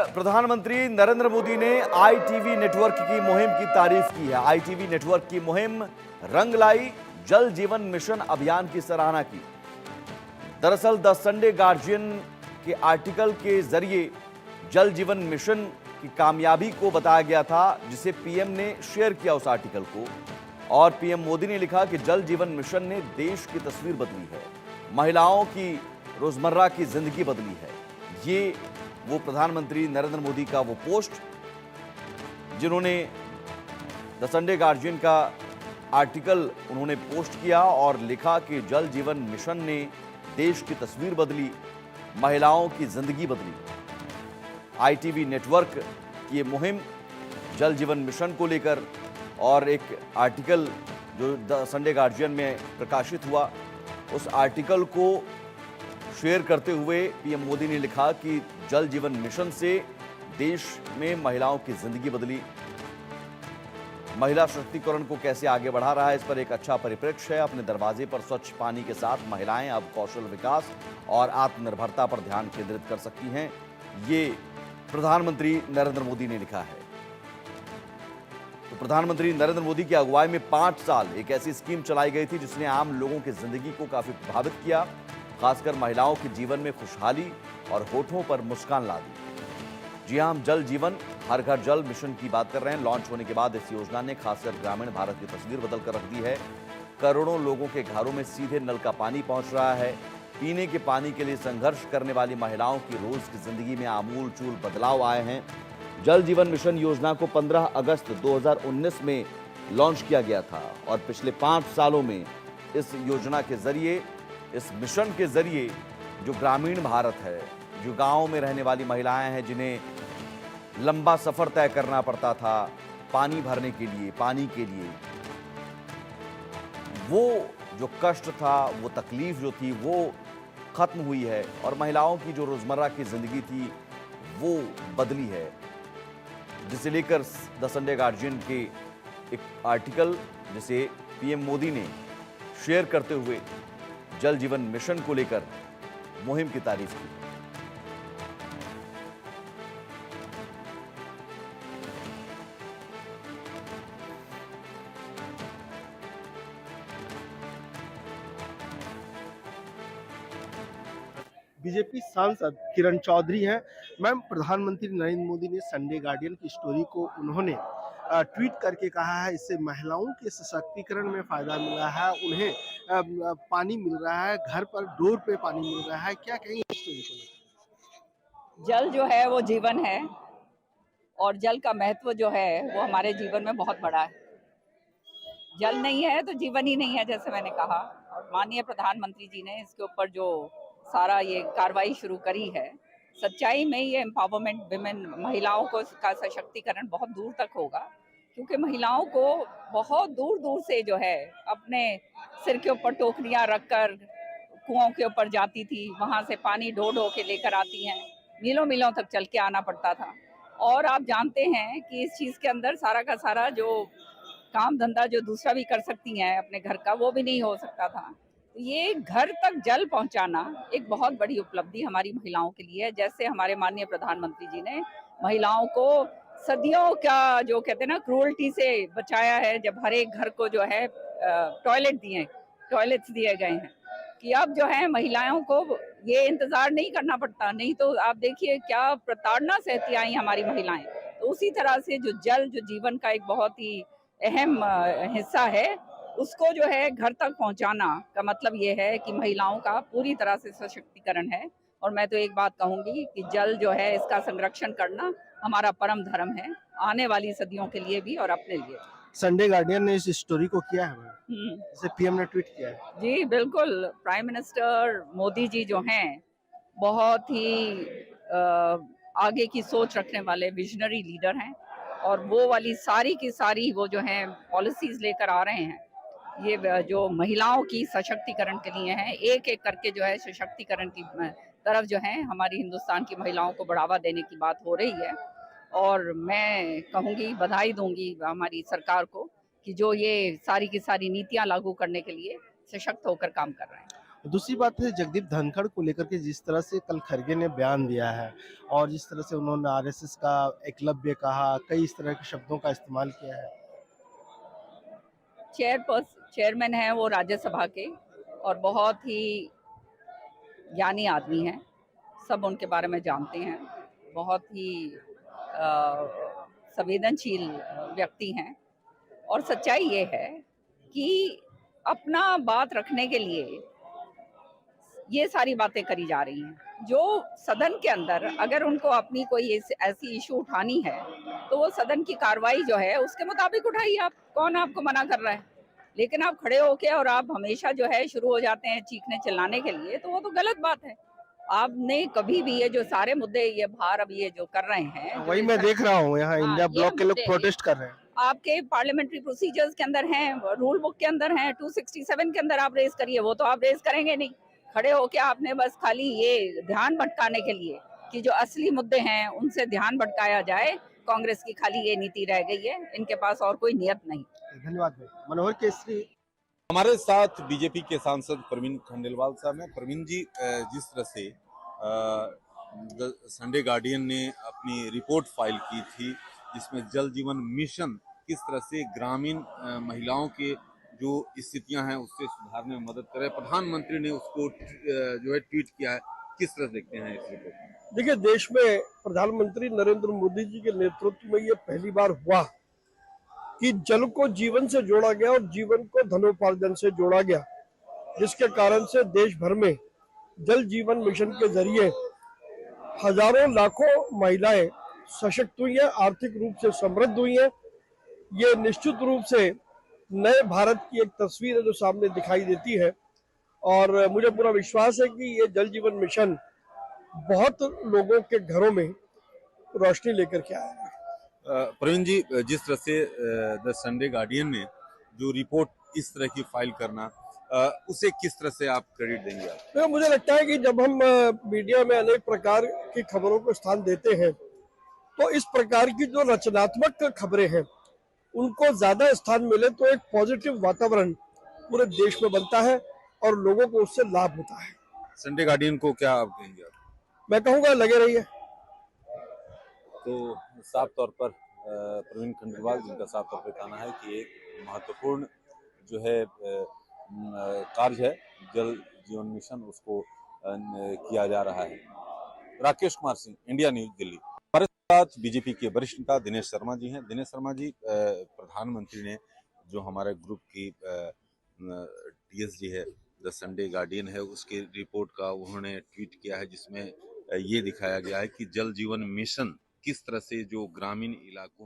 प्रधानमंत्री नरेंद्र मोदी ने ITV network की मुहिम की तारीफ की है। आईटीवी नेटवर्क की मुहिम रंग लाई, जल जीवन मिशन अभियान की सराहना की। दरअसल द संडे गार्जियन के आर्टिकल के जरिए जल जीवन मिशन की कामयाबी को बताया गया था, जिसे पीएम ने शेयर किया उस आर्टिकल को। और पीएम मोदी ने लिखा कि जल जीवन मिशन ने देश की तस्वीर बदली है, महिलाओं की रोजमर्रा की जिंदगी बदली है। ये वो प्रधानमंत्री नरेंद्र मोदी का वो पोस्ट जिन्होंने द संडे गार्जियन का आर्टिकल उन्होंने पोस्ट किया और लिखा कि जल जीवन मिशन ने देश की तस्वीर बदली, महिलाओं की जिंदगी बदली। आईटीवी नेटवर्क की ये मुहिम जल जीवन मिशन को लेकर और एक आर्टिकल जो द संडे गार्जियन में प्रकाशित हुआ, उस आर्टिकल को शेयर करते हुए पीएम मोदी ने लिखा कि जल जीवन मिशन से देश में महिलाओं की जिंदगी बदली। महिला सशक्तिकरण को कैसे आगे बढ़ा रहा है, इस पर एक अच्छा परिप्रेक्ष्य है। अपने दरवाजे पर स्वच्छ पानी के साथ महिलाएं अब कौशल विकास और आत्मनिर्भरता पर ध्यान केंद्रित कर सकती हैं, ये प्रधानमंत्री नरेंद्र मोदी ने लिखा है। तो प्रधानमंत्री नरेंद्र मोदी की अगुवाई में 5 साल एक ऐसी स्कीम चलाई गई थी जिसने आम लोगों की जिंदगी को काफी प्रभावित किया, खासकर महिलाओं के जीवन में खुशहाली और होठों पर मुस्कान ला दी। जी हां, हम जल जीवन हर घर जल मिशन की बात कर रहे हैं। लॉन्च होने के बाद इस योजना ने खासकर ग्रामीण भारत की तस्वीर बदल कर रख दी है। करोड़ों लोगों के घरों में सीधे नल का पानी पहुंच रहा है। पीने के पानी के लिए संघर्ष करने वाली महिलाओं की रोज की जिंदगी में आमूल चूल बदलाव आए हैं। जल जीवन मिशन योजना को 15 अगस्त 2019 में लॉन्च किया गया था और पिछले 5 सालों में इस योजना के जरिए, इस मिशन के जरिए जो ग्रामीण भारत है, जो गांव में रहने वाली महिलाएं हैं, जिन्हें लंबा सफर तय करना पड़ता था पानी भरने के लिए, पानी के लिए, वो जो कष्ट था, वो तकलीफ जो थी, वो खत्म हुई है और महिलाओं की जो रोजमर्रा की जिंदगी थी वो बदली है। जिसे लेकर द संडे गार्जियन के एक आर्टिकल जिसे पीएम मोदी ने शेयर करते हुए जल जीवन मिशन को लेकर मुहिम की तारीफ की। बीजेपी सांसद किरण चौधरी हैं। मैम, प्रधानमंत्री नरेंद्र मोदी ने संडे गार्डियन की स्टोरी को उन्होंने ट्वीट करके कहा है, इससे महिलाओं के सशक्तिकरण में फायदा मिल रहा है, उन्हें पानी मिल रहा है, घर पर डोर पे पानी मिल रहा है। क्या कहेंगे इस स्टोरी को लेकर? जल जो है वो जीवन है और जल का महत्व जो है वो हमारे जीवन में बहुत बड़ा है। जल नहीं है तो जीवन ही नहीं है, जैसे मैंने कहा। और माननीय प्रधानमंत्री जी ने इसके ऊपर जो सारा ये कार्रवाई शुरू करी है, सच्चाई में ये एम्पावरमेंट विमेन, महिलाओं को का सशक्तिकरण बहुत दूर तक होगा, क्योंकि महिलाओं को बहुत दूर दूर से जो है अपने सिर के ऊपर टोकरियां रखकर कुओं के ऊपर जाती थी, वहां से पानी ढो ढो के लेकर आती हैं, मीलों मीलों तक चल के आना पड़ता था। और आप जानते हैं कि इस चीज के अंदर सारा का सारा जो काम धंधा जो दूसरा भी कर सकती हैं अपने घर का, वो भी नहीं हो सकता था। तो ये घर तक जल पहुंचाना एक बहुत बड़ी उपलब्धि हमारी महिलाओं के लिए है। जैसे हमारे माननीय प्रधानमंत्री जी ने महिलाओं को सदियों का जो कहते हैं ना क्रूअल्टी से बचाया है, जब हर एक घर को जो है टॉयलेट्स दिए गए हैं, कि अब जो है महिलाओं को ये इंतजार नहीं करना पड़ता। नहीं तो आप देखिए क्या प्रताड़ना सहती आई हमारी महिलाएं। तो उसी तरह से जो जल, जो जीवन का एक बहुत ही अहम हिस्सा है, उसको जो है घर तक पहुंचाना का मतलब ये है कि महिलाओं का पूरी तरह से सशक्तिकरण है। और मैं तो एक बात कहूंगी कि जल जो है, इसका संरक्षण करना हमारा परम धर्म है, आने वाली सदियों के लिए भी और अपने लिए। संडे गार्डियन ने इस स्टोरी को किया है मैम, जैसे पीएम ने ट्वीट किया है। जी बिल्कुल, प्राइम मिनिस्टर मोदी जी जो हैं बहुत ही आगे की सोच रखने वाले विजनरी लीडर हैं, और वो वाली सारी की सारी वो जो हैं पॉलिसीज लेकर आ रहे हैं, ये जो महिलाओं की सशक्तिकरण के लिए हैं। एक एक करके जो है सशक्तिकरण की तरफ जो है हमारी हिंदुस्तान की महिलाओं को बढ़ावा देने की बात हो रही है। और मैं कहूँगी, बधाई दूंगी हमारी सरकार को कि जो ये सारी की सारी नीतियां लागू करने के लिए सशक्त होकर काम कर रहे हैं। दूसरी बात है जगदीप धनखड़ को लेकर के जिस तरह से कल खरगे ने बयान दिया है और जिस तरह से उन्होंने आरएसएस का एकलव्य कहा, कई इस तरह के शब्दों का इस्तेमाल किया है। चेयरमैन हैं वो राज्यसभा के और बहुत ही ज्ञानी आदमी हैं। सब उनके बारे में जानते हैं। बहुत ही संवेदनशील व्यक्ति हैं और सच्चाई ये है कि अपना बात रखने के लिए ये सारी बातें करी जा रही हैं। जो सदन के अंदर अगर उनको अपनी कोई ऐसी इशू उठानी है तो वो सदन की कार्रवाई जो है उसके मुताबिक उठाइए। आप कौन आपको मना कर रहा है? लेकिन आप खड़े होके और आप हमेशा जो है शुरू हो जाते हैं चीखने चिल्लाने के लिए, तो वो तो गलत बात है। आपने कभी भी ये जो सारे मुद्दे ये बाहर अब ये जो कर रहे हैं, जो वही ये मैं सर- देख रहा हूँ यहाँ हाँ, इंडिया ये ब्लॉक के लोग मुद्दे प्रोटेस्ट कर रहे हैं। आपके पार्लियामेंट्री प्रोसीजर्स के अंदर हैं, रूल बुक के अंदर हैं, 267 के अंदर आप रेज करिए। वो तो आप रेज करेंगे नहीं। खड़े होके आपने बस खाली ये ध्यान भटकाने के लिए कि जो असली मुद्दे हैं उनसे ध्यान भटकाया जाए, कांग्रेस की खाली ये नीति रह गई है। इनके पास और कोई नियत नहीं। धन्यवाद भाई। मनोहर केसरी। हमारे साथ बीजेपी के सांसद प्रवीण खंडेलवाल साहब हैं। प्रवीण जी, जिस तरह से संडे गार्डियन ने अपनी रिपोर्ट फाइल की थी जिसमें जल जीवन मिशन किस तरह से ग्रामीण महिलाओं के जो स्थितियां हैं उससे सुधारने में मदद करे, प्रधानमंत्री ने उसको जो है ट्वीट किया है, किस तरह देखते हैं इस रिपोर्ट? देखिए, देश में प्रधानमंत्री नरेंद्र मोदी जी के नेतृत्व में ये पहली बार हुआ कि जल को जीवन से जोड़ा गया और जीवन को धनोपार्जन से जोड़ा गया, जिसके कारण से देश भर में जल जीवन मिशन के जरिए हजारों लाखों महिलाएं सशक्त हुई हैं, आर्थिक रूप से समृद्ध हुई हैं। ये निश्चित रूप से नए भारत की एक तस्वीर है जो सामने दिखाई देती है और मुझे पूरा विश्वास है कि ये जल जीवन मिशन बहुत लोगों के घरों में रोशनी लेकर के आएगा। प्रवीण जी, जिस तरह से द संडे गार्डियन ने जो रिपोर्ट इस तरह की फाइल करना, उसे किस तरह से आप क्रेडिट देंगे आप? तो मुझे लगता है कि जब हम मीडिया में अनेक प्रकार की खबरों को स्थान देते हैं तो इस प्रकार की जो रचनात्मक खबरें हैं उनको ज्यादा स्थान मिले तो एक पॉजिटिव वातावरण पूरे देश में बनता है और लोगों को उससे लाभ होता है। संडे गार्डियन को क्या आप कहेंगे आप? मैं कहूँगा लगे रहिए। तो साफ तौर पर प्रवीण खंडेलवाल जिनका साफ तौर पर कहना है कि एक महत्वपूर्ण जो है कार्य है जल जीवन मिशन, उसको किया जा रहा है। Rakesh Kumar Singh, India news, Delhi. हमारे साथ बीजेपी के वरिष्ठ नेता दिनेश शर्मा जी हैं। दिनेश शर्मा जी, प्रधानमंत्री ने जो हमारे ग्रुप की टीएसडी है, द संडे गार्डियन है, उसके रिपोर्ट का उन्होंने ट्वीट किया है जिसमें ये दिखाया गया है कि जल जीवन मिशन किस तरह से जो ग्रामीण इलाकों